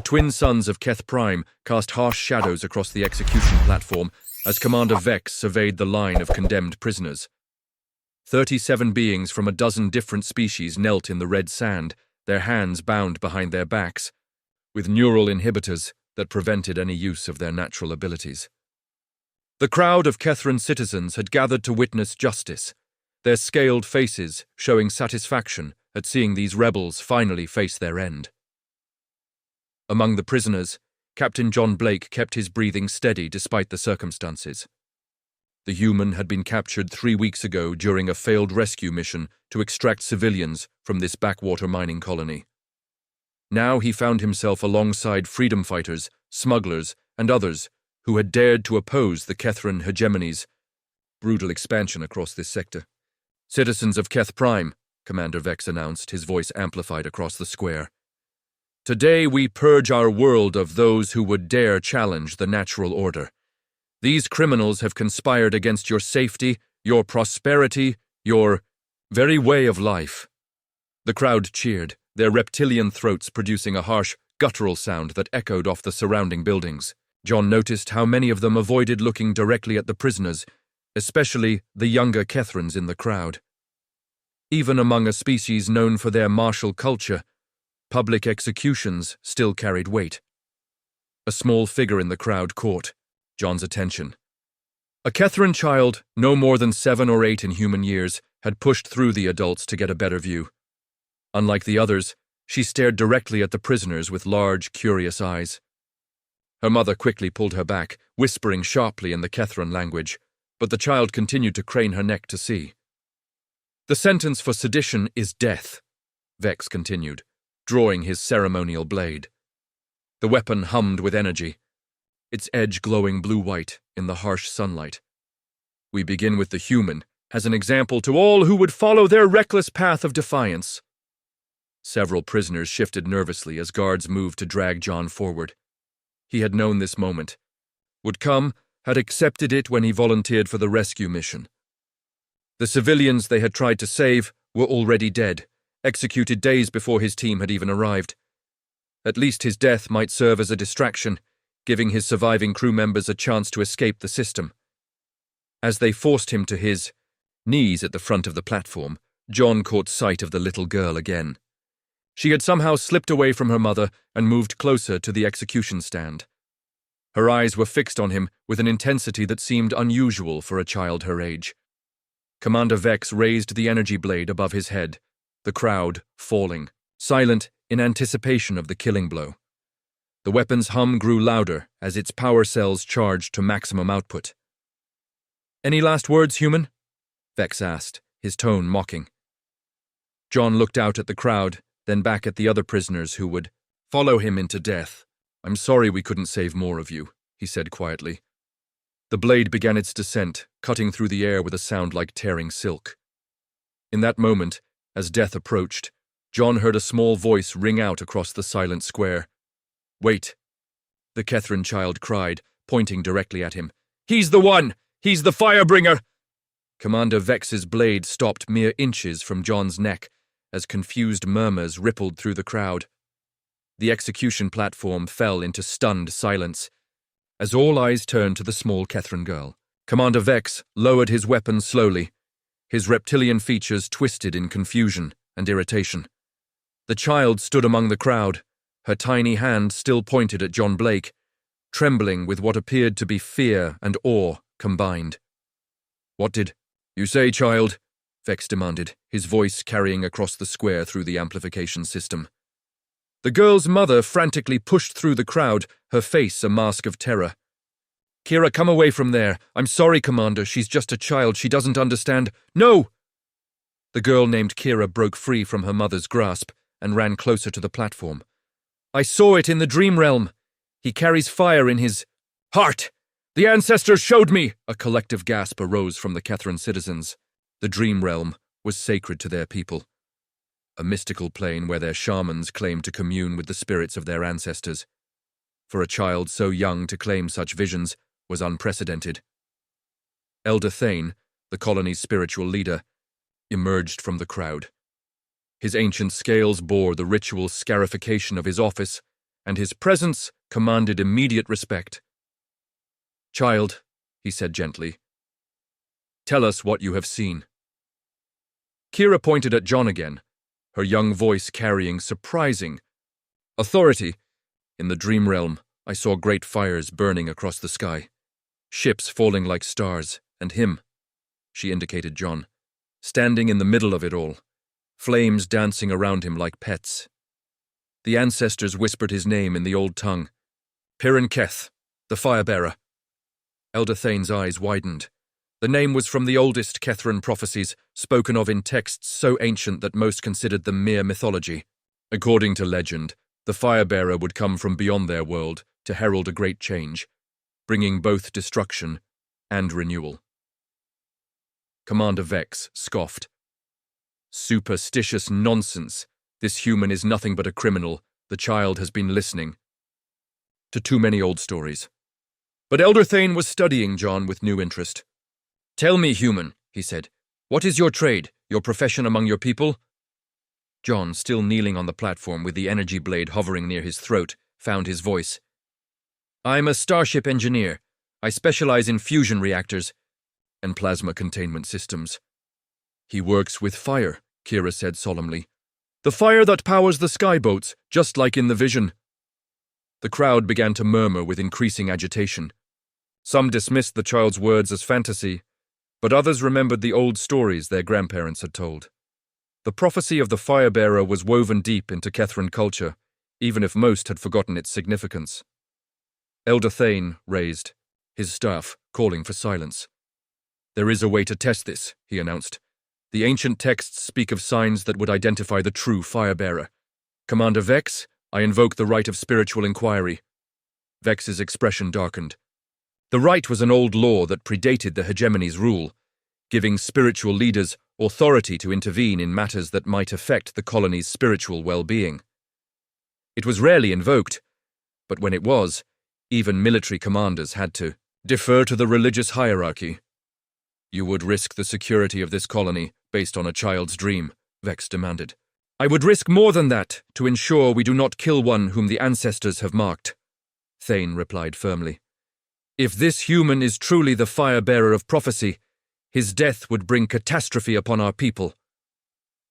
twin sons of Keth Prime cast harsh shadows across the execution platform as Commander Vex surveyed the line of condemned prisoners. 37 beings from a dozen different species knelt in the red sand, their hands bound behind their backs, with neural inhibitors that prevented any use of their natural abilities. The crowd of Kethran citizens had gathered to witness justice, their scaled faces showing satisfaction at seeing these rebels finally face their end. Among the prisoners, Captain John Blake kept his breathing steady despite the circumstances. The human had been captured 3 weeks ago during a failed rescue mission to extract civilians from this backwater mining colony. Now he found himself alongside freedom fighters, smugglers, and others who had dared to oppose the Kethran hegemony's brutal expansion across this sector. "Citizens of Keth Prime," Commander Vex announced, his voice amplified across the square. "Today we purge our world of those who would dare challenge the natural order. These criminals have conspired against your safety, your prosperity, your very way of life." The crowd cheered, their reptilian throats producing a harsh, guttural sound that echoed off the surrounding buildings. John noticed how many of them avoided looking directly at the prisoners, especially the younger Kethrans in the crowd. Even among a species known for their martial culture, public executions still carried weight. A small figure in the crowd caught John's attention. A Kethran child, no more than 7 or 8 in human years, had pushed through the adults to get a better view. Unlike the others, she stared directly at the prisoners with large, curious eyes. Her mother quickly pulled her back, whispering sharply in the Kethran language, but the child continued to crane her neck to see. "The sentence for sedition is death," Vex continued, drawing his ceremonial blade. The weapon hummed with energy, its edge glowing blue-white in the harsh sunlight. "We begin with the human, as an example to all who would follow their reckless path of defiance." Several prisoners shifted nervously as guards moved to drag John forward. He had known this moment would come, had accepted it when he volunteered for the rescue mission. The civilians they had tried to save were already dead, executed days before his team had even arrived. At least his death might serve as a distraction, giving his surviving crew members a chance to escape the system. As they forced him to his knees at the front of the platform, John caught sight of the little girl again. She had somehow slipped away from her mother and moved closer to the execution stand. Her eyes were fixed on him with an intensity that seemed unusual for a child her age. Commander Vex raised the energy blade above his head, the crowd falling, silent in anticipation of the killing blow. The weapon's hum grew louder as its power cells charged to maximum output. "Any last words, human?" Vex asked, his tone mocking. John looked out at the crowd, then back at the other prisoners who would follow him into death. "I'm sorry we couldn't save more of you," he said quietly. The blade began its descent, cutting through the air with a sound like tearing silk. In that moment, as death approached, John heard a small voice ring out across the silent square. "Wait," the Kethran child cried, pointing directly at him. "He's the one! He's the Firebringer!" Commander Vex's blade stopped mere inches from John's neck as confused murmurs rippled through the crowd. The execution platform fell into stunned silence as all eyes turned to the small Kethran girl. Commander Vex lowered his weapon slowly, his reptilian features twisted in confusion and irritation. The child stood among the crowd, her tiny hand still pointed at John Blake, trembling with what appeared to be fear and awe combined. "What did you say, child?" Vex demanded, his voice carrying across the square through the amplification system. The girl's mother frantically pushed through the crowd, her face a mask of terror. "Kira, come away from there. I'm sorry, Commander. She's just a child. She doesn't understand." "No!" The girl named Kira broke free from her mother's grasp and ran closer to the platform. "I saw it in the dream realm. He carries fire in his heart. The ancestors showed me!" A collective gasp arose from the Kethran citizens. The dream realm was sacred to their people, a mystical plane where their shamans claimed to commune with the spirits of their ancestors. For a child so young to claim such visions was unprecedented. Elder Thane, the colony's spiritual leader, emerged from the crowd. His ancient scales bore the ritual scarification of his office, and his presence commanded immediate respect. "Child," he said gently, "tell us what you have seen." Kira pointed at John again, her young voice carrying surprising authority. "In the dream realm, I saw great fires burning across the sky, ships falling like stars, and him," she indicated John, "standing in the middle of it all, flames dancing around him like pets. The ancestors whispered his name in the old tongue, Piran Keth, the Firebearer." Elder Thane's eyes widened. The name was from the oldest Kethran prophecies, spoken of in texts so ancient that most considered them mere mythology. According to legend, the Firebearer would come from beyond their world to herald a great change, bringing both destruction and renewal. Commander Vex scoffed. "Superstitious nonsense. This human is nothing but a criminal. The child has been listening to too many old stories." But Elder Thane was studying John with new interest. "Tell me, human," he said, "what is your trade, your profession among your people?" John, still kneeling on the platform with the energy blade hovering near his throat, found his voice. "I'm a starship engineer. I specialize in fusion reactors and plasma containment systems." "He works with fire," Kira said solemnly. "The fire that powers the skyboats, just like in the vision." The crowd began to murmur with increasing agitation. Some dismissed the child's words as fantasy, but others remembered the old stories their grandparents had told. The prophecy of the Firebearer was woven deep into Kethran culture, even if most had forgotten its significance. Elder Thane raised his staff, calling for silence. "There is a way to test this," he announced. "The ancient texts speak of signs that would identify the true Firebearer. Commander Vex, I invoke the right of spiritual inquiry." Vex's expression darkened. The right was an old law that predated the hegemony's rule, giving spiritual leaders authority to intervene in matters that might affect the colony's spiritual well-being. It was rarely invoked, but when it was, even military commanders had to defer to the religious hierarchy. "You would risk the security of this colony based on a child's dream," Vex demanded. "I would risk more than that to ensure we do not kill one whom the ancestors have marked," Thane replied firmly. "If this human is truly the Firebearer of prophecy, his death would bring catastrophe upon our people."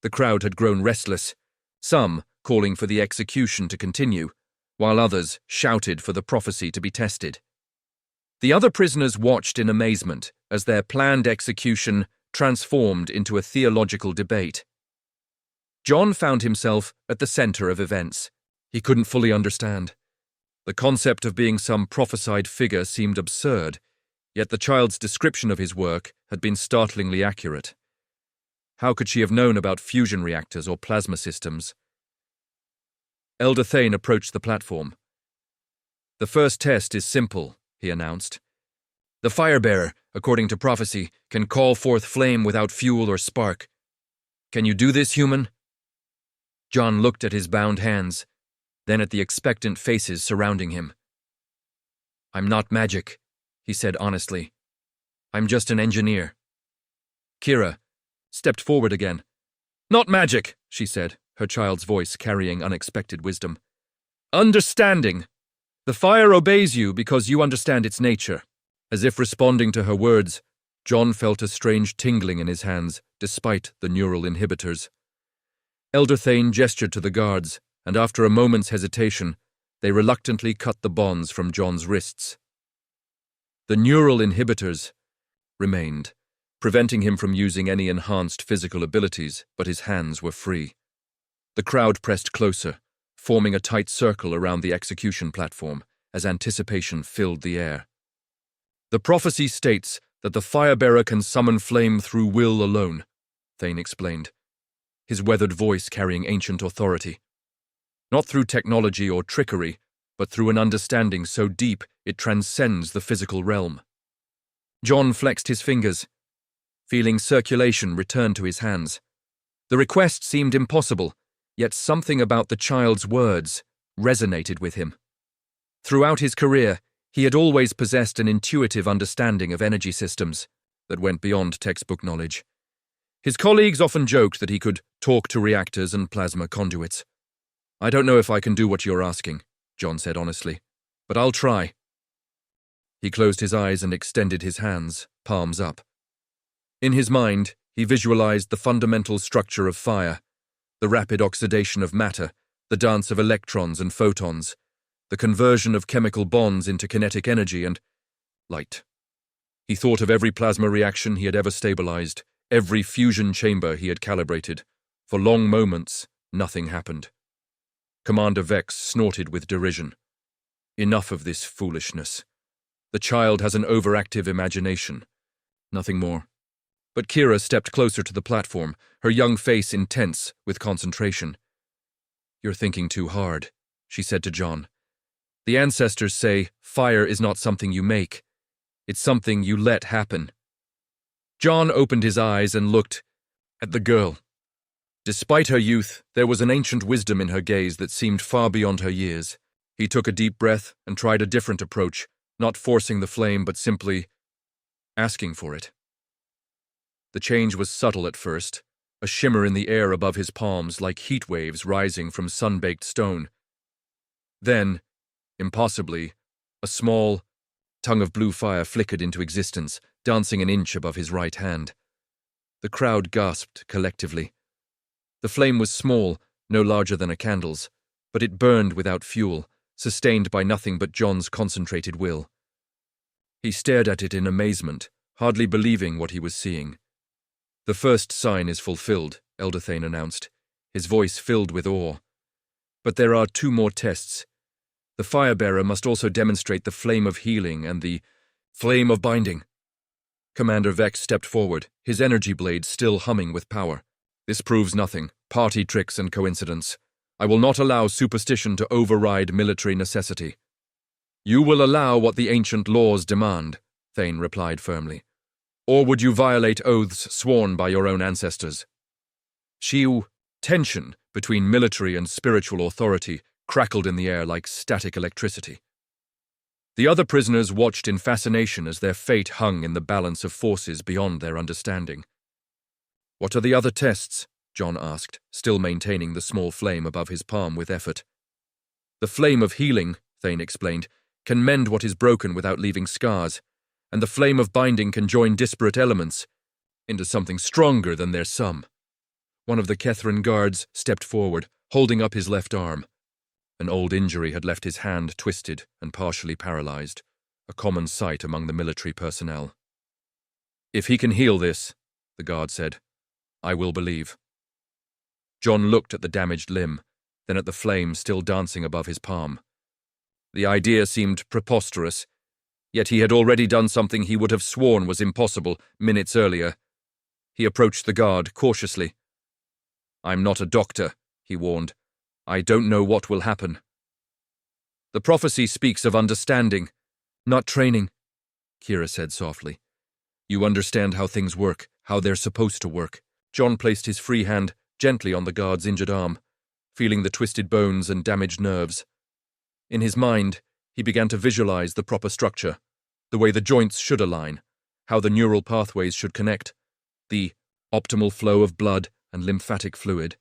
The crowd had grown restless, some calling for the execution to continue, while others shouted for the prophecy to be tested. The other prisoners watched in amazement as their planned execution transformed into a theological debate. John found himself at the center of events. He couldn't fully understand. The concept of being some prophesied figure seemed absurd, yet the child's description of his work had been startlingly accurate. How could she have known about fusion reactors or plasma systems? Elder Thane approached the platform. "The first test is simple," he announced. "The Firebearer, according to prophecy, can call forth flame without fuel or spark. Can you do this, human?" John looked at his bound hands, then at the expectant faces surrounding him. "I'm not magic," he said honestly. "I'm just an engineer." Kira stepped forward again. "Not magic," she said, her child's voice carrying unexpected wisdom. "Understanding. The fire obeys you because you understand its nature." As if responding to her words, John felt a strange tingling in his hands, despite the neural inhibitors. Elder Thane gestured to the guards, and after a moment's hesitation, they reluctantly cut the bonds from John's wrists. The neural inhibitors remained, preventing him from using any enhanced physical abilities, but his hands were free. The crowd pressed closer, forming a tight circle around the execution platform as anticipation filled the air. "The prophecy states that the Firebearer can summon flame through will alone," Thane explained, his weathered voice carrying ancient authority. "Not through technology or trickery, but through an understanding so deep it transcends the physical realm." John flexed his fingers, feeling circulation return to his hands. The request seemed impossible, yet something about the child's words resonated with him. Throughout his career, he had always possessed an intuitive understanding of energy systems that went beyond textbook knowledge. His colleagues often joked that he could talk to reactors and plasma conduits. "I don't know if I can do what you're asking," John said honestly, "but I'll try." He closed his eyes and extended his hands, palms up. In his mind, he visualized the fundamental structure of fire, the rapid oxidation of matter, the dance of electrons and photons, the conversion of chemical bonds into kinetic energy and light. He thought of every plasma reaction he had ever stabilized, every fusion chamber he had calibrated. For long moments, nothing happened. Commander Vex snorted with derision. Enough of this foolishness. The child has an overactive imagination. Nothing more. But Kira stepped closer to the platform, her young face intense with concentration. "You're thinking too hard," she said to John. "The ancestors say fire is not something you make. It's something you let happen." John opened his eyes and looked at the girl. Despite her youth, there was an ancient wisdom in her gaze that seemed far beyond her years. He took a deep breath and tried a different approach, not forcing the flame but simply asking for it. The change was subtle at first, a shimmer in the air above his palms like heat waves rising from sun-baked stone. Then, impossibly, a small tongue of blue fire flickered into existence, dancing an inch above his right hand. The crowd gasped collectively. The flame was small, no larger than a candle's, but it burned without fuel, sustained by nothing but John's concentrated will. He stared at it in amazement, hardly believing what he was seeing. "The first sign is fulfilled," Elderthane announced, his voice filled with awe. "But there are 2 more tests. The firebearer must also demonstrate the flame of healing and the flame of binding." Commander Vex stepped forward, his energy blade still humming with power. "This proves nothing. Party tricks and coincidence. I will not allow superstition to override military necessity." "You will allow what the ancient laws demand," Thane replied firmly. "Or would you violate oaths sworn by your own ancestors?" Tension between military and spiritual authority crackled in the air like static electricity. The other prisoners watched in fascination as their fate hung in the balance of forces beyond their understanding. "What are the other tests?" John asked, still maintaining the small flame above his palm with effort. "The flame of healing," Thane explained, "can mend what is broken without leaving scars, and the flame of binding can join disparate elements into something stronger than their sum." One of the Kethran guards stepped forward, holding up his left arm. An old injury had left his hand twisted and partially paralyzed, a common sight among the military personnel. "If he can heal this," the guard said, "I will believe." John looked at the damaged limb, then at the flame still dancing above his palm. The idea seemed preposterous, yet he had already done something he would have sworn was impossible minutes earlier. He approached the guard cautiously. "I'm not a doctor," he warned. "I don't know what will happen." "The prophecy speaks of understanding, not training," Kira said softly. "You understand how things work, how they're supposed to work." John placed his free hand gently on the guard's injured arm, feeling the twisted bones and damaged nerves. In his mind, he began to visualize the proper structure, the way the joints should align, how the neural pathways should connect, the optimal flow of blood and lymphatic fluid.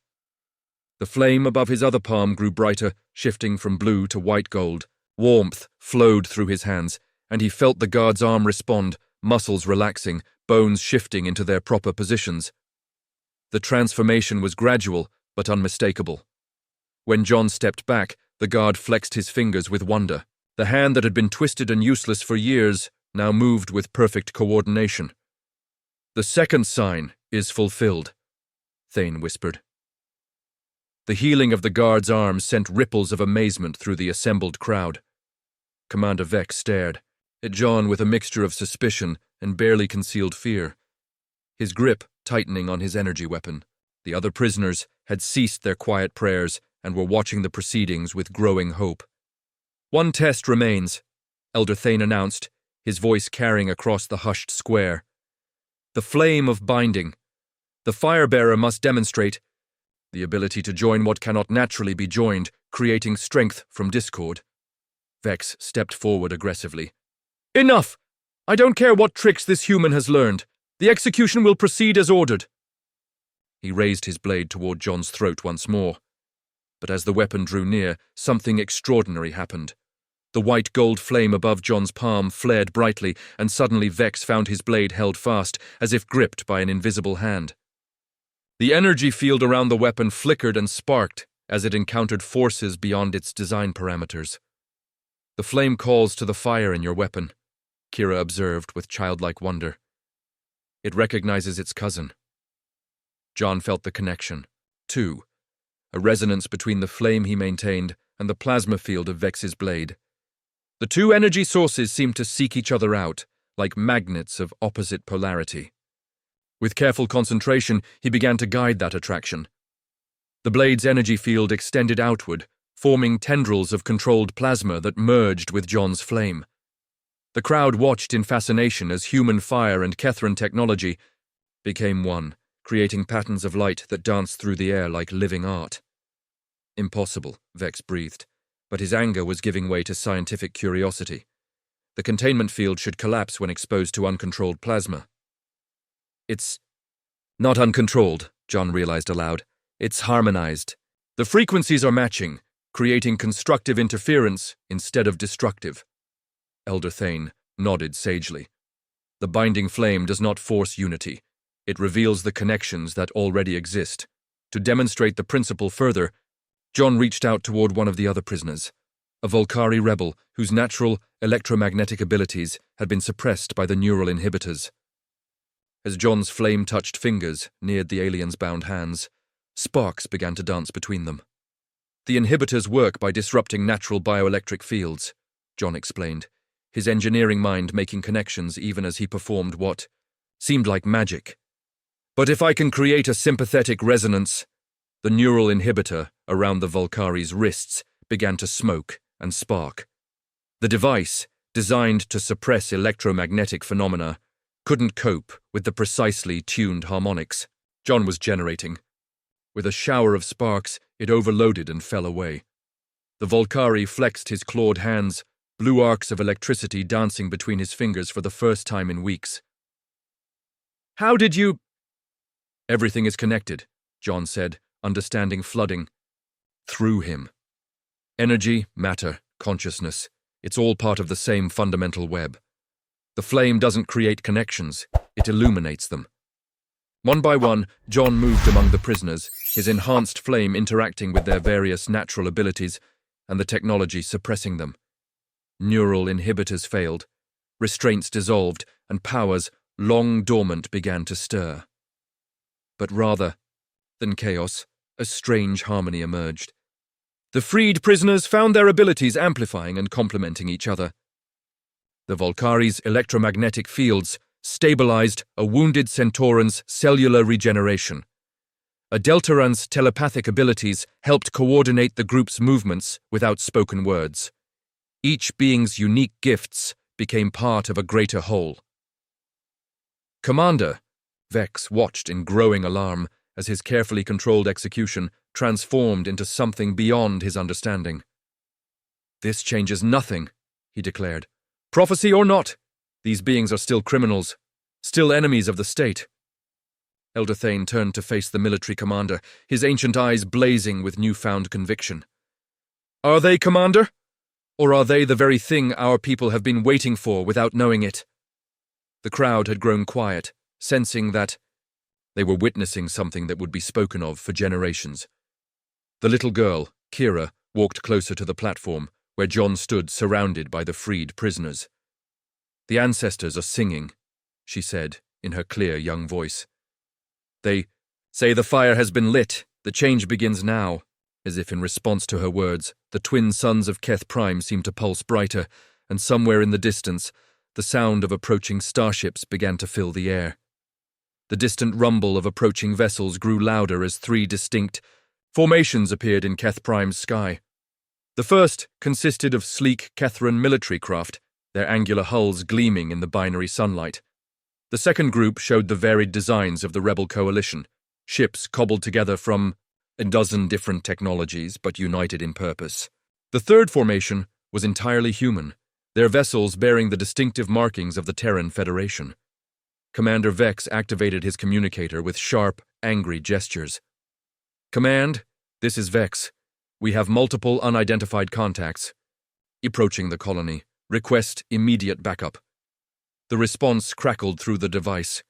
The flame above his other palm grew brighter, shifting from blue to white gold. Warmth flowed through his hands, and he felt the guard's arm respond, muscles relaxing, bones shifting into their proper positions. The transformation was gradual, but unmistakable. When John stepped back, the guard flexed his fingers with wonder. The hand that had been twisted and useless for years now moved with perfect coordination. "The second sign is fulfilled," Thane whispered. The healing of the guard's arm sent ripples of amazement through the assembled crowd. Commander Vex stared at John with a mixture of suspicion and barely concealed fear, his grip tightening on his energy weapon. The other prisoners had ceased their quiet prayers and were watching the proceedings with growing hope. "One test remains," Elder Thane announced, his voice carrying across the hushed square. "The flame of binding. The firebearer must demonstrate the ability to join what cannot naturally be joined, creating strength from discord." Vex stepped forward aggressively. "Enough! I don't care what tricks this human has learned. The execution will proceed as ordered." He raised his blade toward John's throat once more. But as the weapon drew near, something extraordinary happened. The white gold flame above John's palm flared brightly, and suddenly Vex found his blade held fast, as if gripped by an invisible hand. The energy field around the weapon flickered and sparked as it encountered forces beyond its design parameters. "The flame calls to the fire in your weapon," Kira observed with childlike wonder. "It recognizes its cousin." John felt the connection, too, a resonance between the flame he maintained and the plasma field of Vex's blade. The two energy sources seemed to seek each other out, like magnets of opposite polarity. With careful concentration, he began to guide that attraction. The blade's energy field extended outward, forming tendrils of controlled plasma that merged with John's flame. The crowd watched in fascination as human fire and Kethran technology became one, creating patterns of light that danced through the air like living art. "Impossible," Vex breathed, but his anger was giving way to scientific curiosity. The containment field should collapse when exposed to uncontrolled plasma. "It's not uncontrolled," John realized aloud. "It's harmonized. The frequencies are matching, creating constructive interference instead of destructive." Elder Thane nodded sagely. "The binding flame does not force unity. It reveals the connections that already exist. To demonstrate the principle further, John reached out toward one of the other prisoners, a Volcari rebel whose natural electromagnetic abilities had been suppressed by the neural inhibitors. As John's flame-touched fingers neared the alien's bound hands, sparks began to dance between them. "The inhibitors work by disrupting natural bioelectric fields," John explained, his engineering mind making connections even as he performed what seemed like magic. "But if I can create a sympathetic resonance..." The neural inhibitor around the Volcari's wrists began to smoke and spark. The device, designed to suppress electromagnetic phenomena, couldn't cope with the precisely tuned harmonics John was generating. With a shower of sparks, it overloaded and fell away. The Volcari flexed his clawed hands, blue arcs of electricity dancing between his fingers for the first time in weeks. "How did you—" "Everything is connected," John said, understanding flooding through him. "Energy, matter, consciousness, it's all part of the same fundamental web. The flame doesn't create connections, it illuminates them." One by one, John moved among the prisoners, his enhanced flame interacting with their various natural abilities and the technology suppressing them. Neural inhibitors failed, restraints dissolved, and powers long dormant began to stir. But rather than chaos, a strange harmony emerged. The freed prisoners found their abilities amplifying and complementing each other. The Volcari's electromagnetic fields stabilized a wounded Centauran's cellular regeneration. A Deltaran's telepathic abilities helped coordinate the group's movements without spoken words. Each being's unique gifts became part of a greater whole. "Commander," Vex watched in growing alarm as his carefully controlled execution transformed into something beyond his understanding. "This changes nothing," he declared. "Prophecy or not, these beings are still criminals, still enemies of the state." Elder Thane turned to face the military commander, his ancient eyes blazing with newfound conviction. "Are they, Commander? Or are they the very thing our people have been waiting for without knowing it?" The crowd had grown quiet, sensing that they were witnessing something that would be spoken of for generations. The little girl, Kira, walked closer to the platform, where John stood surrounded by the freed prisoners. "The ancestors are singing," she said, in her clear young voice. "They say the fire has been lit, the change begins now." As if in response to her words, the twin sons of Keth Prime seemed to pulse brighter, and somewhere in the distance, the sound of approaching starships began to fill the air. The distant rumble of approaching vessels grew louder as three distinct formations appeared in Keth Prime's sky. The first consisted of sleek Kethran military craft, their angular hulls gleaming in the binary sunlight. The second group showed the varied designs of the rebel coalition, ships cobbled together from a dozen different technologies but united in purpose. The third formation was entirely human, their vessels bearing the distinctive markings of the Terran Federation. Commander Vex activated his communicator with sharp, angry gestures. "Command, this is Vex. We have multiple unidentified contacts. Approaching the colony. Request immediate backup. The response crackled through the device.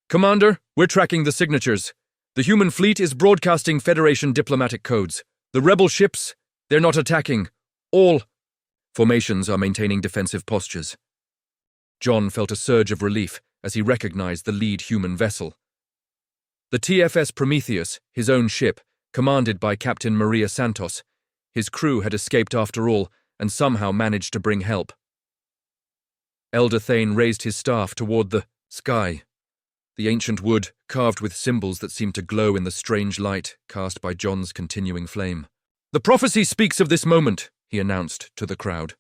Commander, we're tracking the signatures. The human fleet is broadcasting Federation diplomatic codes. The rebel ships, they're not attacking. All formations are maintaining defensive postures. John felt a surge of relief as he recognized the lead human vessel. The TFS Prometheus, his own ship, commanded by Captain Maria Santos. His crew had escaped after all and somehow managed to bring help. Elder Thane raised his staff toward the sky. The ancient wood, carved with symbols that seemed to glow in the strange light cast by John's continuing flame. The prophecy speaks of this moment, he announced to the crowd.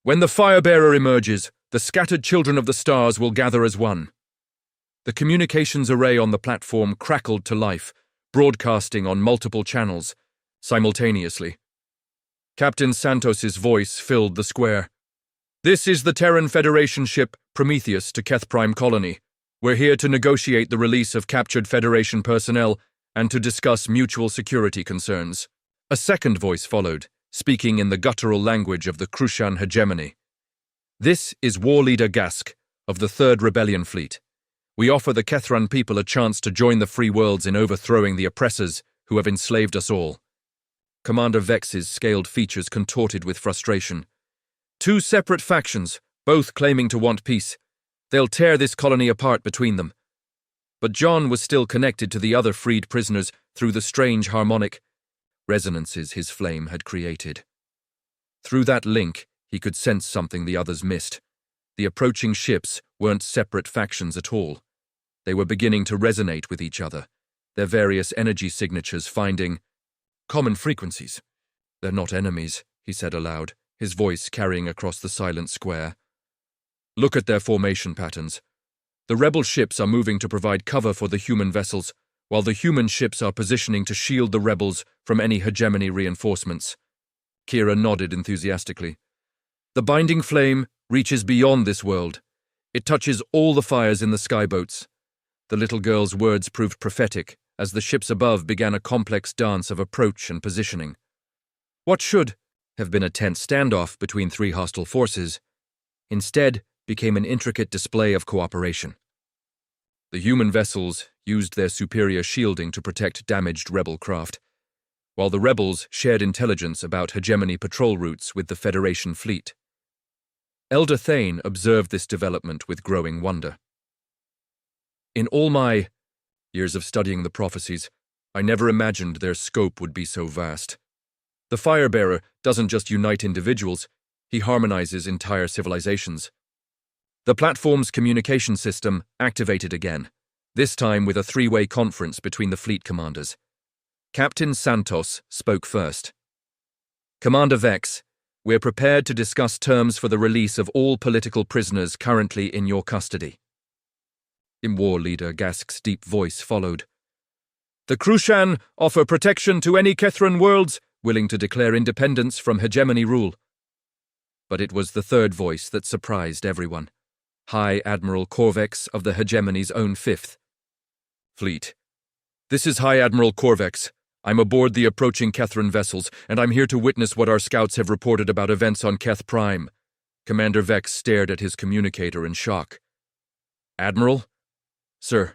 When the Firebearer emerges, the scattered children of the stars will gather as one. The communications array on the platform crackled to life, broadcasting on multiple channels, simultaneously. Captain Santos's voice filled the square. This is the Terran Federation ship Prometheus to Keth Prime Colony. We're here to negotiate the release of captured Federation personnel and to discuss mutual security concerns. A second voice followed, speaking in the guttural language of the Krushan hegemony. This is War Leader Gask of the 3rd Rebellion Fleet. We offer the Kethran people a chance to join the free worlds in overthrowing the oppressors who have enslaved us all. Commander Vex's scaled features contorted with frustration. 2 separate factions, both claiming to want peace. They'll tear this colony apart between them. But John was still connected to the other freed prisoners through the strange harmonic resonances his flame had created. Through that link, he could sense something the others missed. The approaching ships weren't separate factions at all. They were beginning to resonate with each other, their various energy signatures finding common frequencies. They're not enemies, he said aloud, his voice carrying across the silent square. Look at their formation patterns. The rebel ships are moving to provide cover for the human vessels, while the human ships are positioning to shield the rebels from any hegemony reinforcements. Kira nodded enthusiastically. The binding flame reaches beyond this world. It touches all the fires in the skyboats. The little girl's words proved prophetic as the ships above began a complex dance of approach and positioning. What should have been a tense standoff between 3 hostile forces, instead became an intricate display of cooperation. The human vessels used their superior shielding to protect damaged rebel craft, while the rebels shared intelligence about hegemony patrol routes with the Federation fleet. Elder Thane observed this development with growing wonder. In all my years of studying the prophecies, I never imagined their scope would be so vast. The Firebearer doesn't just unite individuals, he harmonizes entire civilizations. The platform's communication system activated again, this time with a 3-way conference between the fleet commanders. Captain Santos spoke first. Commander Vex, we're prepared to discuss terms for the release of all political prisoners currently in your custody. War Leader Gask's deep voice followed. The Krushan offer protection to any Kethran worlds willing to declare independence from hegemony rule. But it was the third voice that surprised everyone. High Admiral Corvex of the hegemony's own 5th Fleet. This is High Admiral Corvex. I'm aboard the approaching Kethran vessels, and I'm here to witness what our scouts have reported about events on Keth Prime. Commander Vex stared at his communicator in shock. Admiral? Sir,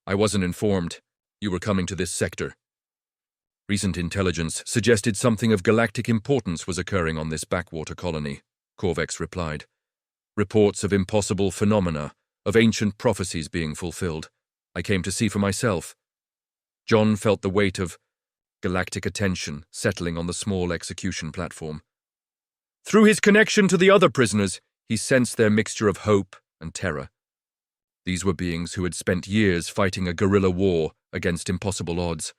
I wasn't informed. You were coming to this sector. Recent intelligence suggested something of galactic importance was occurring on this backwater colony, Corvex replied. Reports of impossible phenomena, of ancient prophecies being fulfilled. I came to see for myself. John felt the weight of galactic attention settling on the small execution platform. Through his connection to the other prisoners, he sensed their mixture of hope and terror. These were beings who had spent years fighting a guerrilla war against impossible odds,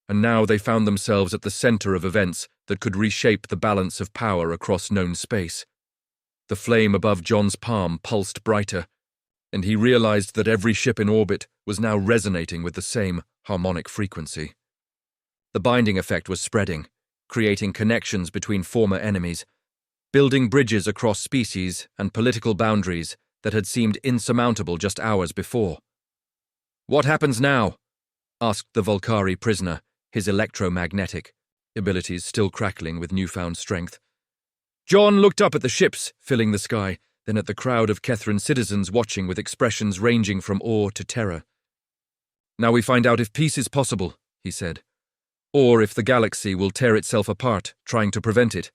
and now they found themselves at the center of events that could reshape the balance of power across known space. The flame above John's palm pulsed brighter, and he realized that every ship in orbit was now resonating with the same harmonic frequency. The binding effect was spreading, creating connections between former enemies, building bridges across species and political boundaries that had seemed insurmountable just hours before. What happens now? Asked the Volcari prisoner, his electromagnetic abilities still crackling with newfound strength. John looked up at the ships filling the sky, then at the crowd of Kethran citizens watching with expressions ranging from awe to terror. "Now we find out if peace is possible," he said, "or if the galaxy will tear itself apart, trying to prevent it."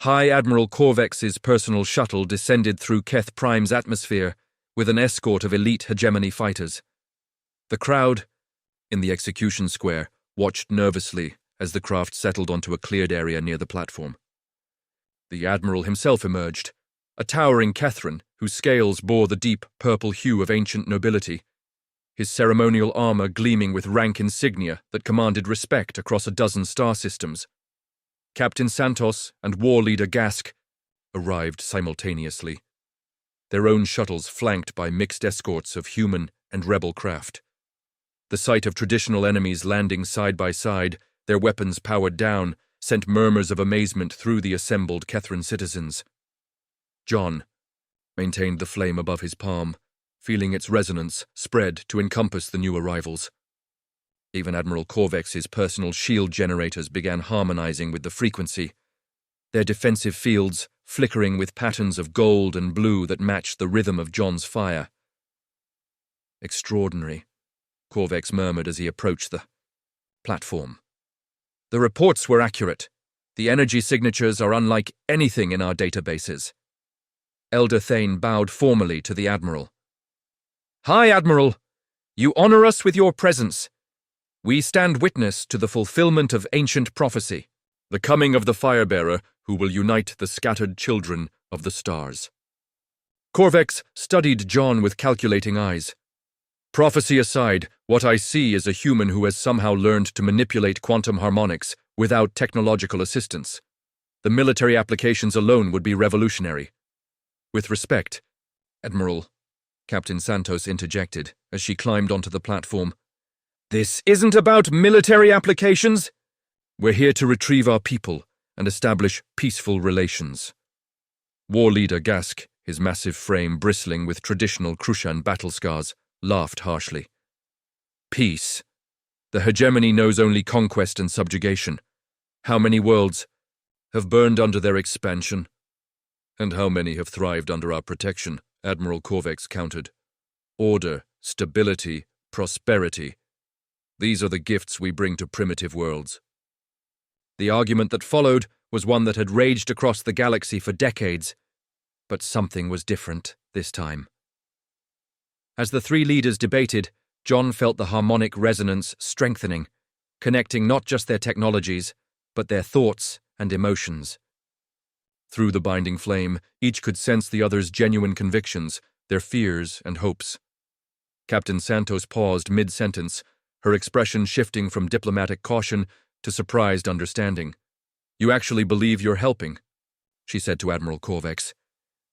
High Admiral Corvex's personal shuttle descended through Keth Prime's atmosphere with an escort of elite hegemony fighters. The crowd, in the execution square, watched nervously as the craft settled onto a cleared area near the platform. The Admiral himself emerged, a towering Kethran whose scales bore the deep purple hue of ancient nobility, his ceremonial armor gleaming with rank insignia that commanded respect across a dozen star systems. Captain Santos and War Leader Gask arrived simultaneously, their own shuttles flanked by mixed escorts of human and rebel craft. The sight of traditional enemies landing side by side, their weapons powered down, sent murmurs of amazement through the assembled Kethran citizens. John maintained the flame above his palm, feeling its resonance spread to encompass the new arrivals. Even Admiral Corvex's personal shield generators began harmonizing with the frequency, their defensive fields flickering with patterns of gold and blue that matched the rhythm of John's fire. "Extraordinary," Corvex murmured as he approached the platform. "The reports were accurate. The energy signatures are unlike anything in our databases." Elder Thane bowed formally to the Admiral. "High Admiral, you honor us with your presence. We stand witness to the fulfillment of ancient prophecy, the coming of the Firebearer who will unite the scattered children of the stars." Corvex studied John with calculating eyes. "Prophecy aside, what I see is a human who has somehow learned to manipulate quantum harmonics without technological assistance. The military applications alone would be revolutionary." "With respect, Admiral," Captain Santos interjected as she climbed onto the platform, "this isn't about military applications. We're here to retrieve our people and establish peaceful relations." War Leader Gask, his massive frame bristling with traditional Krushan battle scars, laughed harshly. "Peace. The hegemony knows only conquest and subjugation. How many worlds have burned under their expansion? And how many have thrived under our protection?" Admiral Corvex countered. "Order, stability, prosperity. These are the gifts we bring to primitive worlds." The argument that followed was one that had raged across the galaxy for decades, but something was different this time. As the three leaders debated, John felt the harmonic resonance strengthening, connecting not just their technologies, but their thoughts and emotions. Through the binding flame, each could sense the other's genuine convictions, their fears and hopes. Captain Santos paused mid-sentence, her expression shifting from diplomatic caution to surprised understanding. "You actually believe you're helping," she said to Admiral Corvex.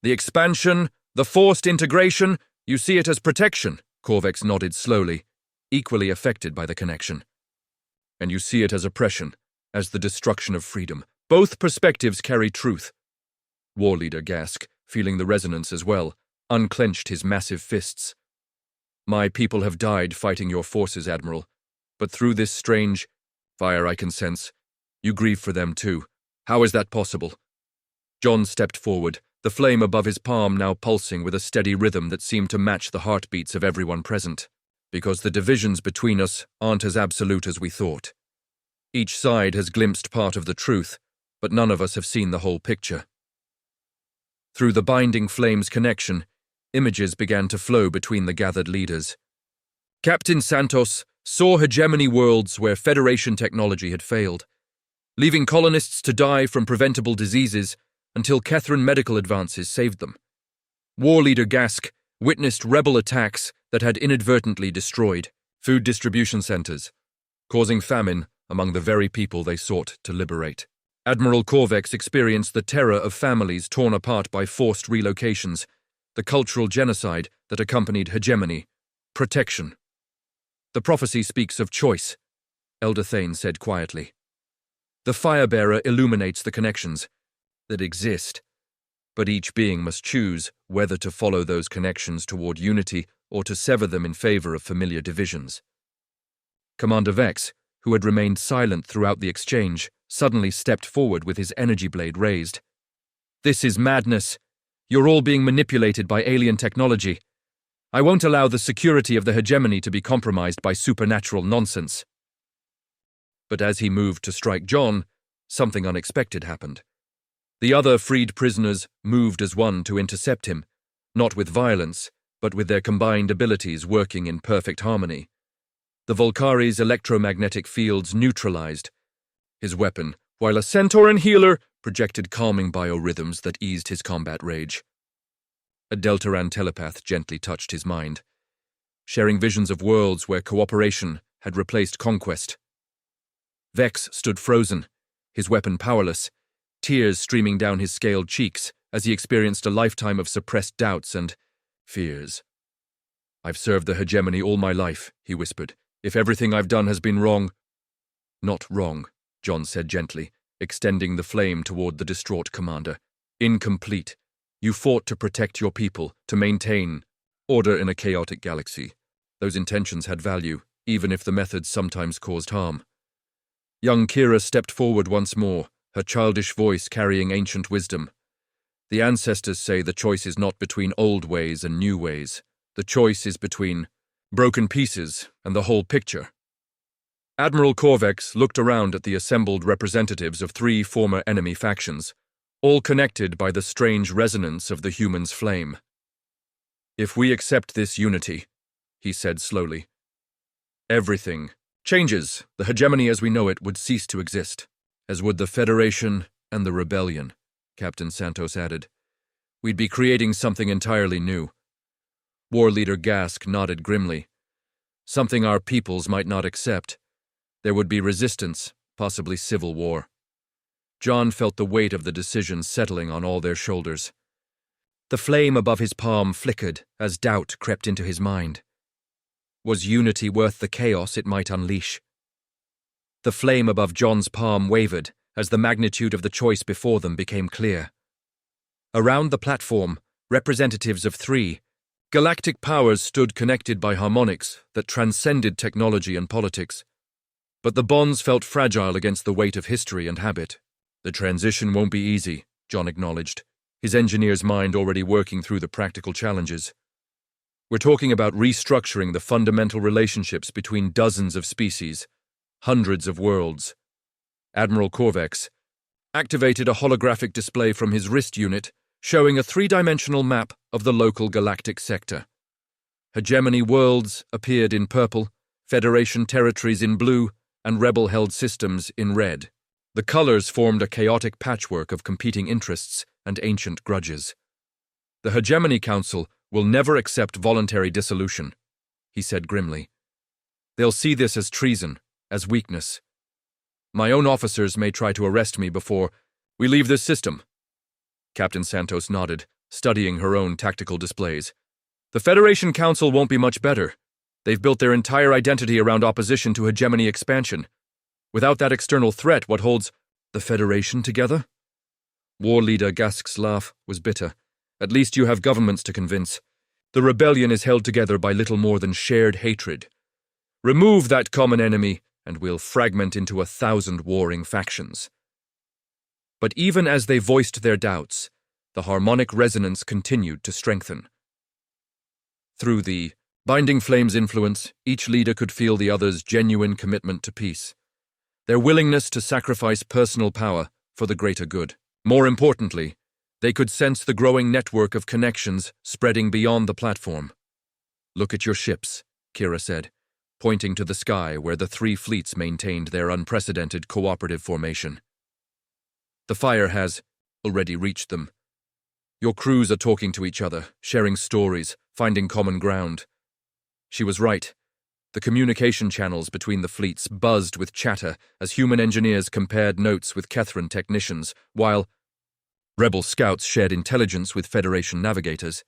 "The expansion, the forced integration, you see it as protection," Corvex nodded slowly, equally affected by the connection. "And you see it as oppression, as the destruction of freedom. Both perspectives carry truth." War Leader Gask, feeling the resonance as well, unclenched his massive fists. "My people have died fighting your forces, Admiral, but through this strange fire I can sense, you grieve for them too. How is that possible?" John stepped forward, the flame above his palm now pulsing with a steady rhythm that seemed to match the heartbeats of everyone present. "Because the divisions between us aren't as absolute as we thought. Each side has glimpsed part of the truth, but none of us have seen the whole picture." Through the binding flame's connection, images began to flow between the gathered leaders. Captain Santos saw hegemony worlds where Federation technology had failed, leaving colonists to die from preventable diseases until Kethran medical advances saved them. War Leader Gask witnessed rebel attacks that had inadvertently destroyed food distribution centers, causing famine among the very people they sought to liberate. Admiral Corvex experienced the terror of families torn apart by forced relocations, the cultural genocide that accompanied hegemony, protection. "The prophecy speaks of choice," Elder Thane said quietly. "The Firebearer illuminates the connections that exist, but each being must choose whether to follow those connections toward unity or to sever them in favor of familiar divisions." Commander Vex, who had remained silent throughout the exchange, suddenly stepped forward with his energy blade raised. "This is madness. You're all being manipulated by alien technology. I won't allow the security of the hegemony to be compromised by supernatural nonsense." But as he moved to strike John, something unexpected happened. The other freed prisoners moved as one to intercept him, not with violence, but with their combined abilities working in perfect harmony. The Volcari's electromagnetic fields neutralized his weapon, while a Centauran healer projected calming biorhythms that eased his combat rage. A Deltaran telepath gently touched his mind, sharing visions of worlds where cooperation had replaced conquest. Vex stood frozen, his weapon powerless, tears streaming down his scaled cheeks as he experienced a lifetime of suppressed doubts and fears. "I've served the hegemony all my life," he whispered. "If everything I've done has been wrong—" "Not wrong," John said gently, extending the flame toward the distraught commander. "Incomplete. You fought to protect your people, to maintain order in a chaotic galaxy. Those intentions had value, even if the methods sometimes caused harm." Young Kira stepped forward once more, her childish voice carrying ancient wisdom. "The ancestors say the choice is not between old ways and new ways. The choice is between broken pieces and the whole picture." Admiral Corvex looked around at the assembled representatives of 3 former enemy factions, all connected by the strange resonance of the human's flame. "If we accept this unity," he said slowly, "everything changes. The hegemony as we know it would cease to exist, as would the Federation and the Rebellion," Captain Santos added. "We'd be creating something entirely new." War Leader Gask nodded grimly. "Something our peoples might not accept. There would be resistance, possibly civil war." John felt the weight of the decision settling on all their shoulders. The flame above his palm flickered as doubt crept into his mind. Was unity worth the chaos it might unleash? The flame above John's palm wavered as the magnitude of the choice before them became clear. Around the platform, representatives of 3 galactic powers stood connected by harmonics that transcended technology and politics. But the bonds felt fragile against the weight of history and habit. "The transition won't be easy," John acknowledged, his engineer's mind already working through the practical challenges. "We're talking about restructuring the fundamental relationships between dozens of species, hundreds of worlds." Admiral Corvex activated a holographic display from his wrist unit, showing a 3-dimensional map of the local galactic sector. Hegemony worlds appeared in purple, Federation territories in blue, and Rebel-held systems in red. The colors formed a chaotic patchwork of competing interests and ancient grudges. "The Hegemony Council will never accept voluntary dissolution," he said grimly. "They'll see this as treason, as weakness. My own officers may try to arrest me before we leave this system." Captain Santos nodded, studying her own tactical displays. "The Federation Council won't be much better. They've built their entire identity around opposition to hegemony expansion. Without that external threat, what holds the Federation together?" War Leader Gask's laugh was bitter. "At least you have governments to convince. The rebellion is held together by little more than shared hatred. Remove that common enemy, and we'll fragment into 1,000 warring factions." But even as they voiced their doubts, the harmonic resonance continued to strengthen. Through the binding flame's influence, each leader could feel the other's genuine commitment to peace, their willingness to sacrifice personal power for the greater good. More importantly, they could sense the growing network of connections spreading beyond the platform. "Look at your ships," Kira said, pointing to the sky where the 3 fleets maintained their unprecedented cooperative formation. "The fire has already reached them. Your crews are talking to each other, sharing stories, finding common ground." She was right. The communication channels between the fleets buzzed with chatter as human engineers compared notes with Kethran technicians, while Rebel scouts shared intelligence with Federation navigators.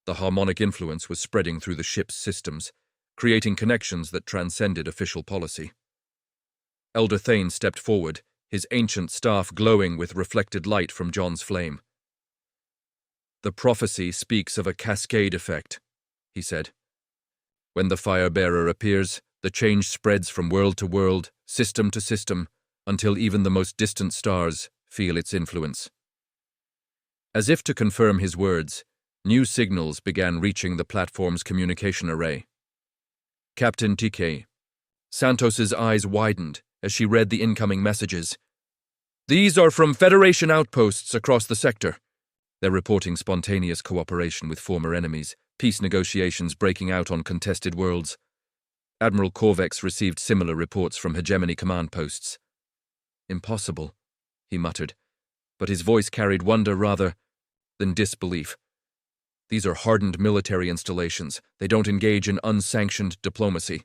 The harmonic influence was spreading through the ship's systems, creating connections that transcended official policy. Elder Thane stepped forward, his ancient staff glowing with reflected light from John's flame. "The prophecy speaks of a cascade effect," he said. "When the fire-bearer appears, The change spreads from world to world, system to system, until even the most distant stars feel its influence. As if to confirm his words, new signals began reaching the platform's communication array. Captain TK. Santos's eyes widened as she read the incoming messages. These are from Federation outposts across the sector. They're reporting spontaneous cooperation with former enemies, peace negotiations breaking out on contested worlds. Admiral Korvex received similar reports from hegemony command posts. Impossible, he muttered, but his voice carried wonder rather than disbelief. These are hardened military installations. They don't engage in unsanctioned diplomacy.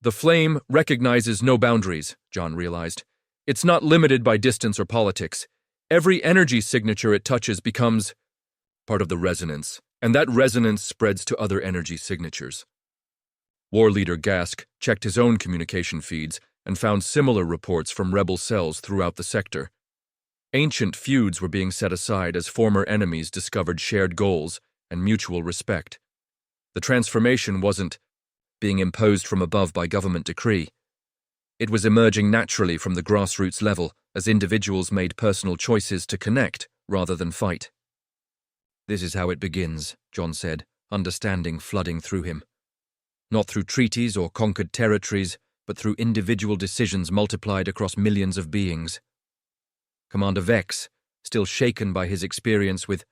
The flame recognizes no boundaries, John realized. It's not limited by distance or politics. Every energy signature it touches becomes part of the resonance, and that resonance spreads to other energy signatures. War Leader Gask checked his own communication feeds and found similar reports from rebel cells throughout the sector. Ancient feuds were being set aside as former enemies discovered shared goals and mutual respect. The transformation wasn't being imposed from above by government decree. It was emerging naturally from the grassroots level as individuals made personal choices to connect rather than fight. This is how it begins, John said, understanding flooding through him. Not through treaties or conquered territories, but through individual decisions multiplied across millions of beings. Commander Vex, still shaken by his experience with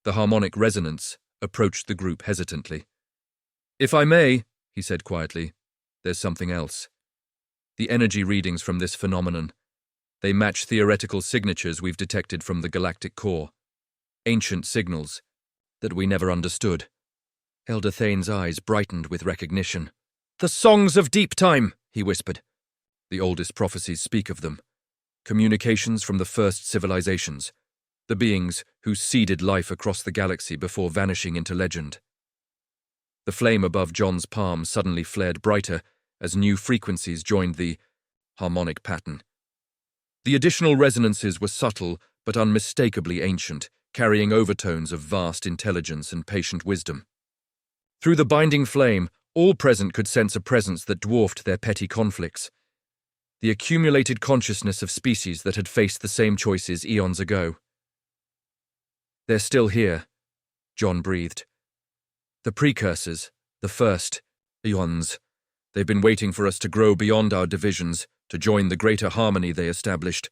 the harmonic resonance, approached the group hesitantly. If I may, he said quietly, there's something else. The energy readings from this phenomenon. They match theoretical signatures we've detected from the galactic core. Ancient signals that we never understood. Elder Thane's eyes brightened with recognition. The songs of deep time, he whispered. The oldest prophecies speak of them. Communications from the first civilizations. The beings who seeded life across the galaxy before vanishing into legend. The flame above John's palm suddenly flared brighter as new frequencies joined the harmonic pattern. The additional resonances were subtle but unmistakably ancient, carrying overtones of vast intelligence and patient wisdom. Through the binding flame, all present could sense a presence that dwarfed their petty conflicts. The accumulated consciousness of species that had faced the same choices eons ago. They're still here, John breathed. The precursors, the first, eons. They've been waiting for us to grow beyond our divisions, to join the greater harmony they established.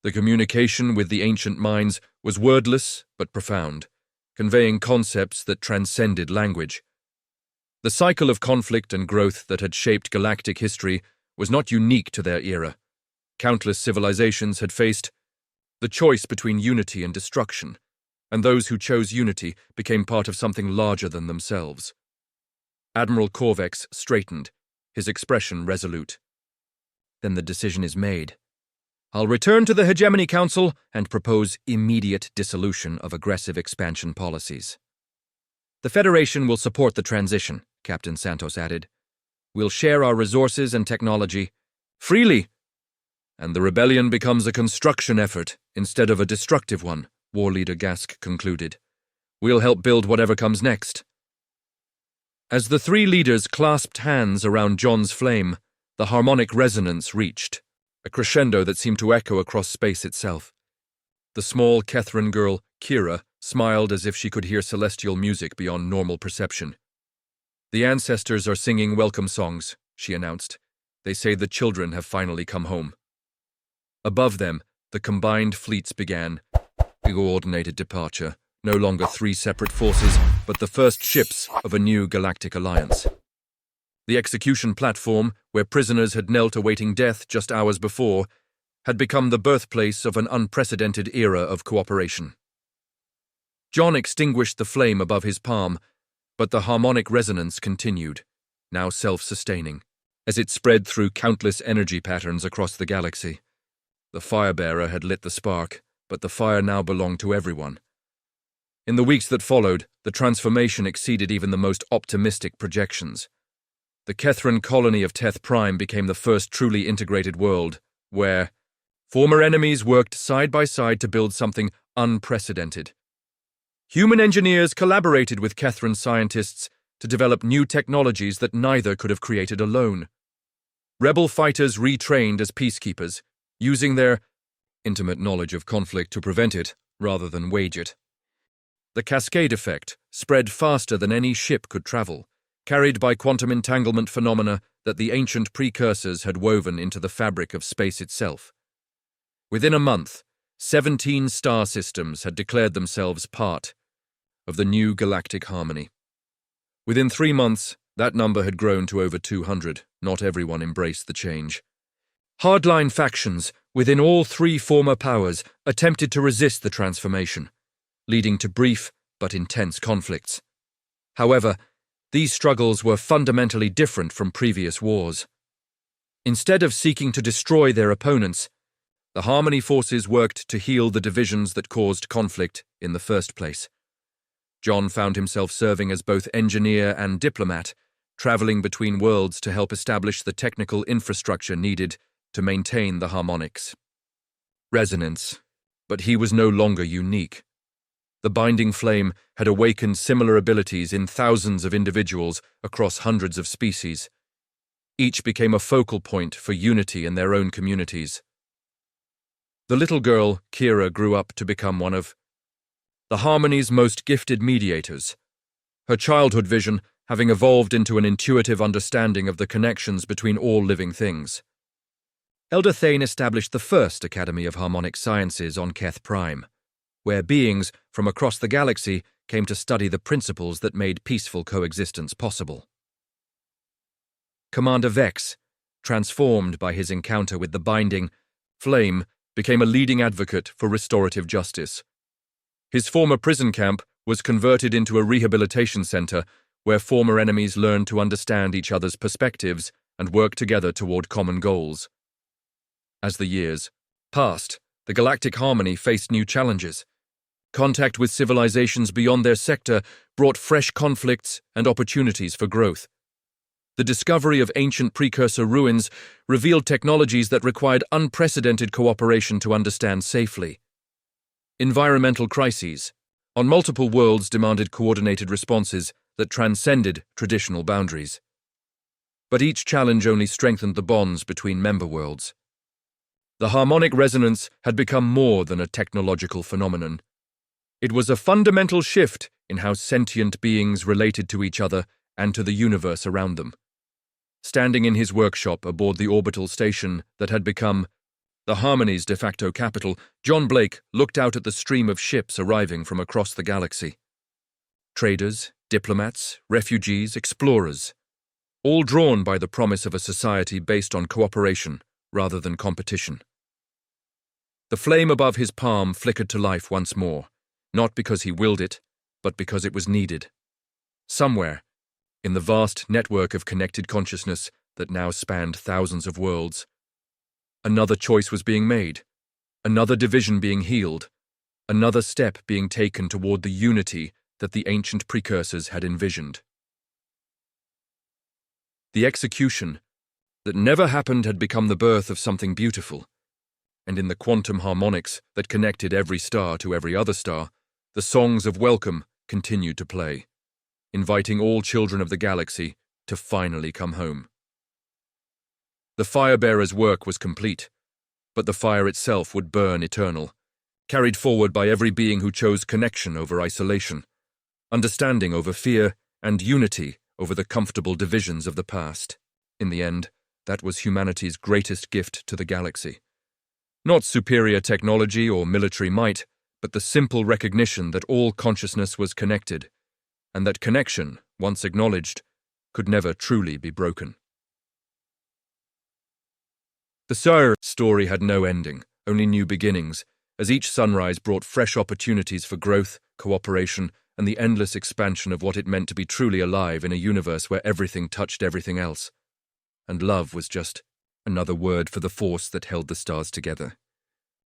The communication with the ancient minds was wordless but profound, conveying concepts that transcended language. The cycle of conflict and growth that had shaped galactic history was not unique to their era. Countless civilizations had faced the choice between unity and destruction, and those who chose unity became part of something larger than themselves. Admiral Korvex straightened, his expression resolute. Then the decision is made. I'll return to the Hegemony Council and propose immediate dissolution of aggressive expansion policies. The Federation will support the transition, Captain Santos added. We'll share our resources and technology freely, and the rebellion becomes a construction effort instead of a destructive one, War Leader Gask concluded. We'll help build whatever comes next. As the three leaders clasped hands around John's flame, the harmonic resonance reached, a crescendo that seemed to echo across space itself. The small Kethran girl, Kira, smiled as if she could hear celestial music beyond normal perception. The ancestors are singing welcome songs, she announced. They say the children have finally come home. Above them, the combined fleets began. Coordinated departure, no longer three separate forces, but the first ships of a new galactic alliance. The execution platform, where prisoners had knelt awaiting death just hours before, had become the birthplace of an unprecedented era of cooperation. John extinguished the flame above his palm, but the harmonic resonance continued, now self-sustaining, as it spread through countless energy patterns across the galaxy. The firebearer had lit the spark, but the fire now belonged to everyone. In the weeks that followed, the transformation exceeded even the most optimistic projections. The Kethran colony of Teth Prime became the first truly integrated world, where former enemies worked side by side to build something unprecedented. Human engineers collaborated with Kethran scientists to develop new technologies that neither could have created alone. Rebel fighters retrained as peacekeepers, using their intimate knowledge of conflict to prevent it rather than wage it. The cascade effect spread faster than any ship could travel, carried by quantum entanglement phenomena that the ancient precursors had woven into the fabric of space itself. Within a month, 17 star systems had declared themselves part of the new galactic harmony. Within 3 months, that number had grown to over 200. Not everyone embraced the change. Hardline factions within all 3 former powers attempted to resist the transformation, leading to brief but intense conflicts. However, these struggles were fundamentally different from previous wars. Instead of seeking to destroy their opponents, the Harmony forces worked to heal the divisions that caused conflict in the first place. John found himself serving as both engineer and diplomat, traveling between worlds to help establish the technical infrastructure needed to maintain the harmonics. Resonance, but he was no longer unique. The binding flame had awakened similar abilities in thousands of individuals across hundreds of species. Each became a focal point for unity in their own communities. The little girl, Kira, grew up to become one of the Harmony's most gifted mediators, her childhood vision having evolved into an intuitive understanding of the connections between all living things. Elder Thane established the first Academy of Harmonic Sciences on Keth Prime, where beings from across the galaxy came to study the principles that made peaceful coexistence possible. Commander Vex, transformed by his encounter with the binding flame, became a leading advocate for restorative justice. His former prison camp was converted into a rehabilitation center where former enemies learned to understand each other's perspectives and work together toward common goals. As the years passed, the Galactic Harmony faced new challenges. Contact with civilizations beyond their sector brought fresh conflicts and opportunities for growth. The discovery of ancient precursor ruins revealed technologies that required unprecedented cooperation to understand safely. Environmental crises on multiple worlds demanded coordinated responses that transcended traditional boundaries. But each challenge only strengthened the bonds between member worlds. The harmonic resonance had become more than a technological phenomenon. It was a fundamental shift in how sentient beings related to each other and to the universe around them. Standing in his workshop aboard the orbital station that had become the Harmony's de facto capital, John Blake looked out at the stream of ships arriving from across the galaxy. Traders, diplomats, refugees, explorers, all drawn by the promise of a society based on cooperation rather than competition. The flame above his palm flickered to life once more, not because he willed it, but because it was needed. Somewhere, in the vast network of connected consciousness that now spanned thousands of worlds, another choice was being made, another division being healed, another step being taken toward the unity that the ancient precursors had envisioned. The execution that never happened had become the birth of something beautiful, and in the quantum harmonics that connected every star to every other star, the songs of welcome continued to play, inviting all children of the galaxy to finally come home. The Firebearer's work was complete, but the fire itself would burn eternal, carried forward by every being who chose connection over isolation, understanding over fear, and unity over the comfortable divisions of the past. In the end, that was humanity's greatest gift to the galaxy. Not superior technology or military might, but the simple recognition that all consciousness was connected, and that connection, once acknowledged, could never truly be broken. The Sci-Fi Story had no ending, only new beginnings, as each sunrise brought fresh opportunities for growth, cooperation, and the endless expansion of what it meant to be truly alive in a universe where everything touched everything else. And love was just another word for the force that held the stars together.